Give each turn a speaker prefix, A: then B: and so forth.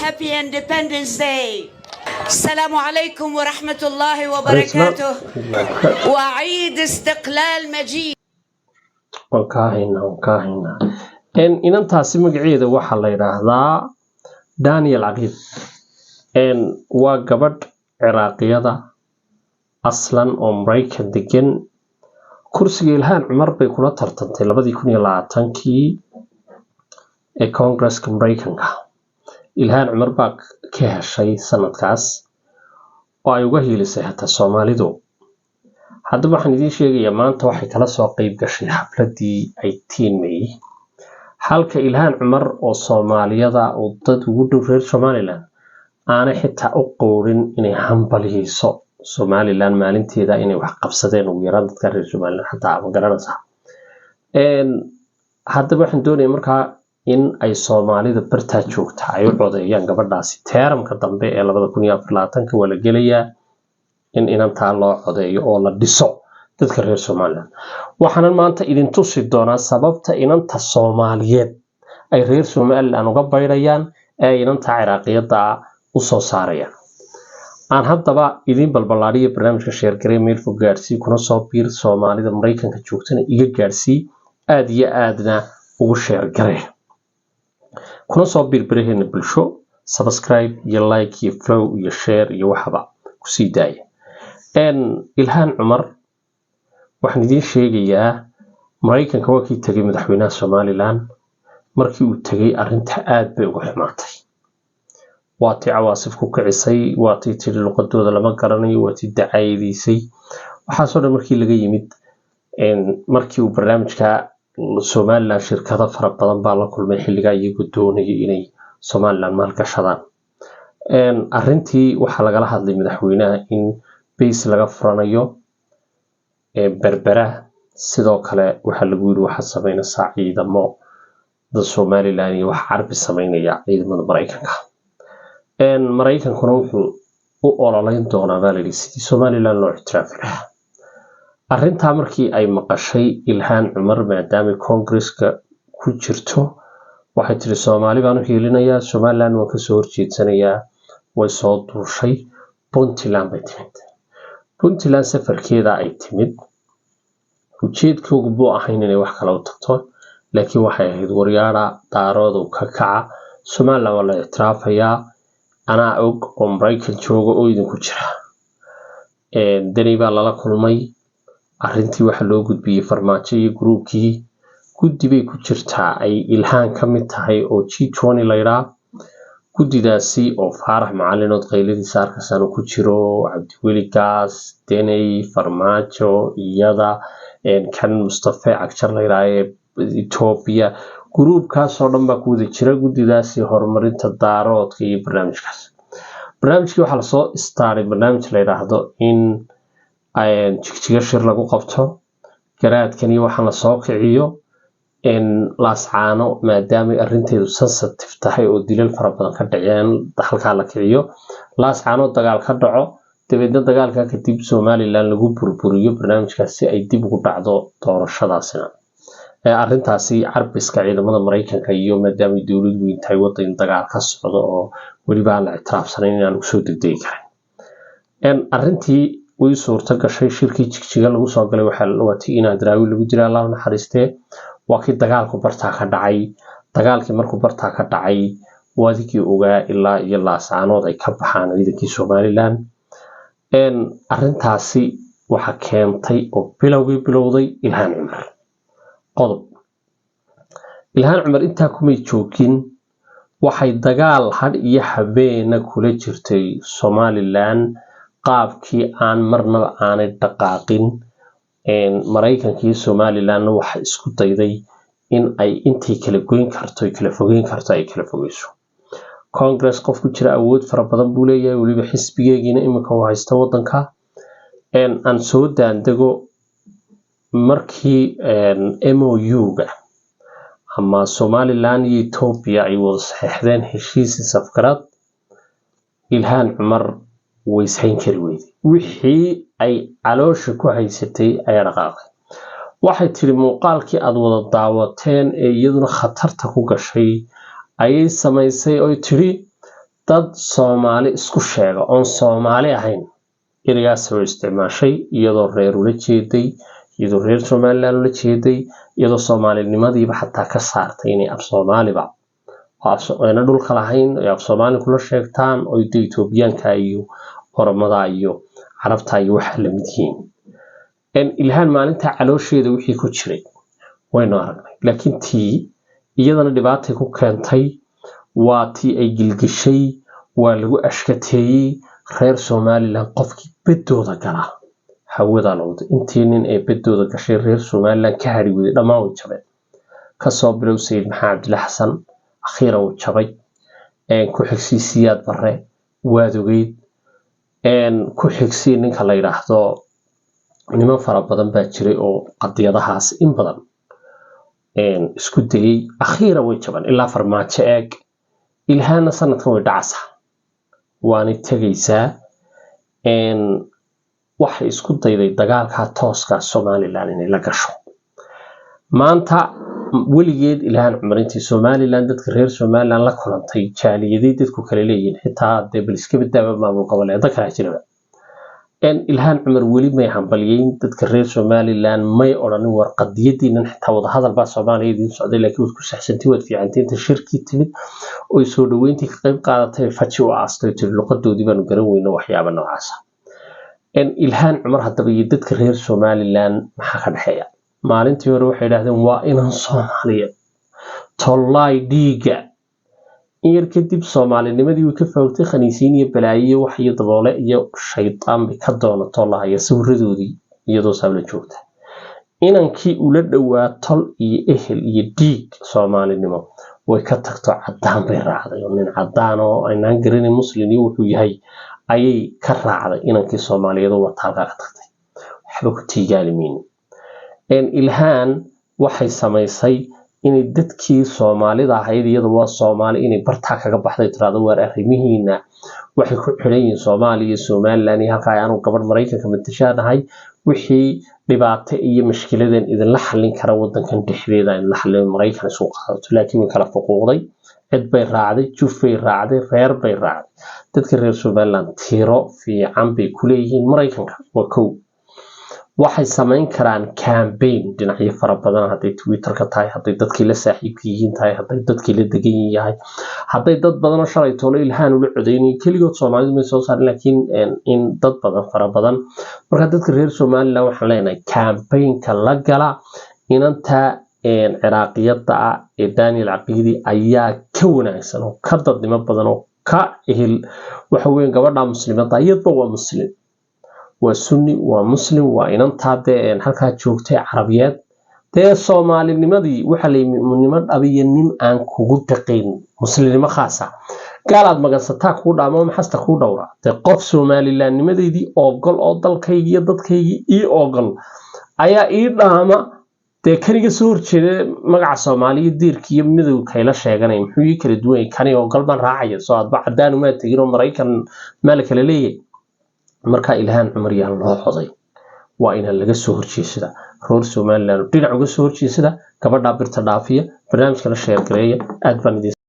A: Happy Independence Day. السلام عليكم ورحمة الله وبركاته وعيد استقلال مجيد.
B: وكاهنا إن أنت سمع عيد وحلا يراهدا دانيال عقيل وقبض عراقية أصلاً أمريكا دقن كرسي إلهان عمر بيكون ترتنتي لبدي يكون يلعتنكي كونغرس أمريكا إلهان عمر باك كهالشي سنة كاس وأيوغي لسيحة الصومالي دو هذا waxaan idin sheegayaa maanta waxay kala soo qayb gashay xafladii 18 May halka Ilhaan Cumar oo Soomaaliyada oo dad ugu dhow reer Somaliland aanay xitaa u qoorin inay hambalihiiso Somaliland maalinteeda inay wax qabsadeen ugu yaraan dadka reer Somaliland xataa ma garanaysaa hadda waxaan doonayaa markaa in ay Soomaalida barta joogta ay u codeeyaan gabadhaasi teeramka dambe ee 2024 wala gelayaa in inantaa loo codeeyo oo la dhiso dadka reer Somaliland waxaan maanta idin tusi doonaa sababta inanta Soomaaliyeed ay reer Somaliland uga bayrayaan ee inanta Ciraaqiyada u soo saarayaan aan haddaba idin balbalaariyo barnaamijka share gareey meel fog gaarsii kuna soo biir Soomaalida Mareykanka joogtana iga gaarsii aad iyo aadna ugu share gareey kuna soo biir baraheena bulsho subscribe iyo like iyo follow iyo share iyo waxba ku sii daaya Ilhaan Cumar waxaan idin sheegayaa Mareykanka waa kii tagay madaxweynaha Somaliland markii uu tagay arinta aad bay uga xumaatay waa tii cawaasif ku kicisay waa tii tiri luqadooda lama garanayo waa tii dacaayadiisay waxaa soo dhan markii laga yimid markii uu barnaamijka Somaliland shirkado fara badan baa la kulmay xilliga iyagu doonayay inay Somaliland maalgashadaan arintii waxaa lagala hadlay madaxweynaha in base laga furanayo berbera sidoo kale waxa lagu yiri waxa sameynaysa ciidamo dad Somaliland iyo wax carbi sameynaya ciidamada Mareykanka Mareykankuna wuxuu u ololayn doonaa baalidi sidii Somaliland loo ixtiraafi lahaa arinta markii ay maqashay Ilhaan Cumar maadaama Congress-ka ku jirto waxay tiri Soomaali baan u heelinayaa Somaliland waa ka soo horjeedsanayaa way soo duushay Puntland bay timid Puntland safarkeeda ay timid ujeedkoodu buu ahayn inay wax kala u tagto laakiin waxay ahayd waryaara daaroodu ka kaca Somaliland waa la ixtiraafayaa anaa og oo Mareykan jooga oo idinku jira dani baa lala kulmay arintii waxa loo gudbiyay farmaajo iyo groupkii guddi bay ku jirtaa ay Ilhaan ka mid tahay oo G20 la yiraahdo guddidaasi oo Faarax Macalinood qayladiisa arkasana ku jiro Cabdiweli Gaas Deney farmaajo iyada kan Mustafa Cagjar la yiraahdo Ethiopia groupkaas oo dhan baa ku wada jira guddidaasi horumarinta daaroodka iyo barnaamijkii waxa la soo istaaray barnaamij la yiraahdo in jigjiga shir lagu qabto garaadkani waxa la soo kiciyo in laascaano maadaama arinteedu sensitive tahay oo dilal fara badan ka dhaceen halka la kiciyo laascaano dagaal ka dhaco dabeedna dagaalka kadib Somaliland lagu burburiyo barnaamijkaasi ay dib ugu dhacdo doorashadaasina arintaasi carbiska ciidamada Mareykanka iyo maadaama dawladdu weyn tahay wadan dagaal ka socdo oo waliba la ictiraafsanayn inaan ku soo degdegi karin arintii way suurta gashay shirkii jigjiga lagu soo galay waxa la watay in Adraawi lagu diraa Allah naxariistee waa kii dagaalku bartaa ka dhacay dagaalkii markuu bartaa ka dhacay waadikii ogaa ilaa iyo laascaanood ay ka baxaan ciidankii Somaliland arintaasi waxa keentay oo bilowday Ilhaan Cumar qodob Ilhaan Cumar inta kuma joogin waxay dagaal had iyo habeena kula jirtay Somaliland qaabkii aan marnaba aanay dhaqaaqin Mareykanka iyo Somaliland waxa isku dayday in ay intii kala goyn karto kala fogeyn karto ay kala fogeyso Congress qof ku jira awood fara badan buu leeyahay waliba xisbigeena imika oo haysta wadanka aan soo daandago markii MOU-ga ama Somaliland iyo Ethiopia ay wada saxiixdeen heshiis safgarad Ilhaan Cumar way sayn kari weyday wixii ay caloosha ku haysatay ay dhaqaaqay waxay tiri muuqaalkii aad wada daawateen ee iyaduna khatarta ku gashay ayay samaysay oo tiri dad Soomaali isku sheega oon Soomaali ahayn erigaas oo isticmaashay iyadoo reer ula jeeday iyadoo reer Somaliland ula jeeday iyadoo Soomaalinimadiiba xataa ka saartay inay af Soomaaliba ayna dhulka lahayn ay af Soomaali kula sheegtaan oo Itoobiyaanka iyo Oromada iyo Carabta iyo waxa la mid yihiin ilhaan maalinta caloosheeda wixii ku jiray waynu aragnay laakiin tii iyadana dhibaatay ku keentay waa tii ay gilgishay waa lagu ashkateeyay reer Somaliland qofkii bedooda gala hawada lawada intii nin ay bedooda gashay reer Somaliland ka hari wada dhamaan way jabeen ka soo bilow Sayid Maxamed Cabdilaahi Xasan akhiira uu jabay ku xigsiisiyaad bare waadogeyd ku xigsi ninka la yiraahdo niman fara badan baa jiray oo qadiyadahaas in badan isku dayay akhiira way jaban ilaa farmaajo eeg ilhaana sanadkan way dhacaysaa waana tagaysaa waxay isku dayday dagaalka tooska Somaliland inay la gasho maanta weligeed ilhaan cumrintii Somaliland dadka reer Somaliland la kulantay jaaliyadii dadku kala leeyihiin xitaa debel iska badaba maamul goboleedka kala jira ilhaan cumar weli may hambaliyeen dadka reer Somaliland may oran warqadiyadiinan xitaa wada hadal baa Soomaaliyeed socday laakiin ku saxsantii wad fiicanteenta shirkii timid oo soo dhaweyntii ka qayb qaadatay faji oo aastay luqadoodii baan garan weyno waxyaabo noocaas ilhaan cumar hadaba iyo dadka reer Somaliland maxaa ka dhaxeeya maalintii hore waxay yiraahdeen waa inaan Soomaaliyeed tollay dhiiga yar kadib Soomaalinimadii way ka foogtay khaniisiin iyo balaayiyo wax iyo daboole iyo shaytaan bi ka doonato lahayo sawiradoodii iyadoo sabla joogta inankii ula dhawaa tol iyo ehel iyo dhiig Soomaalinimo way ka tagto cadaan bay raacday oo nin cadaan oo aynaan garanay muslimiin wuxuu yahay ayay ka raacday inankii Soomaaliyeed oo talqa ka tagtay waxba ku tiigaalimiin ilhaan waxay samaysay inay dadkii Soomaalida ahayd iyadoo waa Soomaali inay barta kaga baxday tiraado war arrimihiina waxay ku xireeyeen Soomaaliya iyo Somaliland halka ay aanu gabadh Mareykanka matashaanahay wixii dhibaato iyo mushkiladan idin la xallin kara wadankan dhexdeeda in la xalliyo Mareykan soo qaadato laakiin way kala foqooday cid bay raacday juf bay raacday reer bay raacday dadka reer Somaliland tiro fiican bay ku leeyihiin Mareykanka waa kow waxay sameyn karaan campaign dhinacyo fara badan haday Twitter ka tahay haday dadkii la saaxiibka yihiin tahay haday dadkii la degan yahay haday dad badan oo shalay toole ilhaan ula codeynay kaligood Soomaalidu ma soo saarin laakiin in dad badan fara badan marka dadka reer Somaliland waxaan leenahay campaign-ka la gala inanta Ciraaqiyada ee Daniel Aqidi ayaa ka wanaagsan oo ka dadnimo badan oo ka ehel waxa weyn gabadha muslimada iyadba waa muslim وسني ومسلم وإن تابع halka joogtay Carabiyeed de Soomaalinimadii waxa la nimad abiyanim aan kugu taqeen muslimnimo khaasa gaalaad magasataa ku dhaamo maxasta ku dhawra de qof Soomaalilandnimadeedii ogol oo dalkayga iyo dadkayga ii ogol ayaa ii dhaama de kaniga soo horjeeda magaca Soomaaliya diirkiyo midowga la sheeganay muxuu ii kala duwan kani ogol baan raacay soo adba cadaan uma tagiro Mareykan meel kale leeyahay marka ilhaan cumar yaan loo xoday waa in laga soo horjeesada reer Somaliland dhinac uga soo horjeesada gabadha birta dhaafiya barnaamijka la sheer gareeya aad baan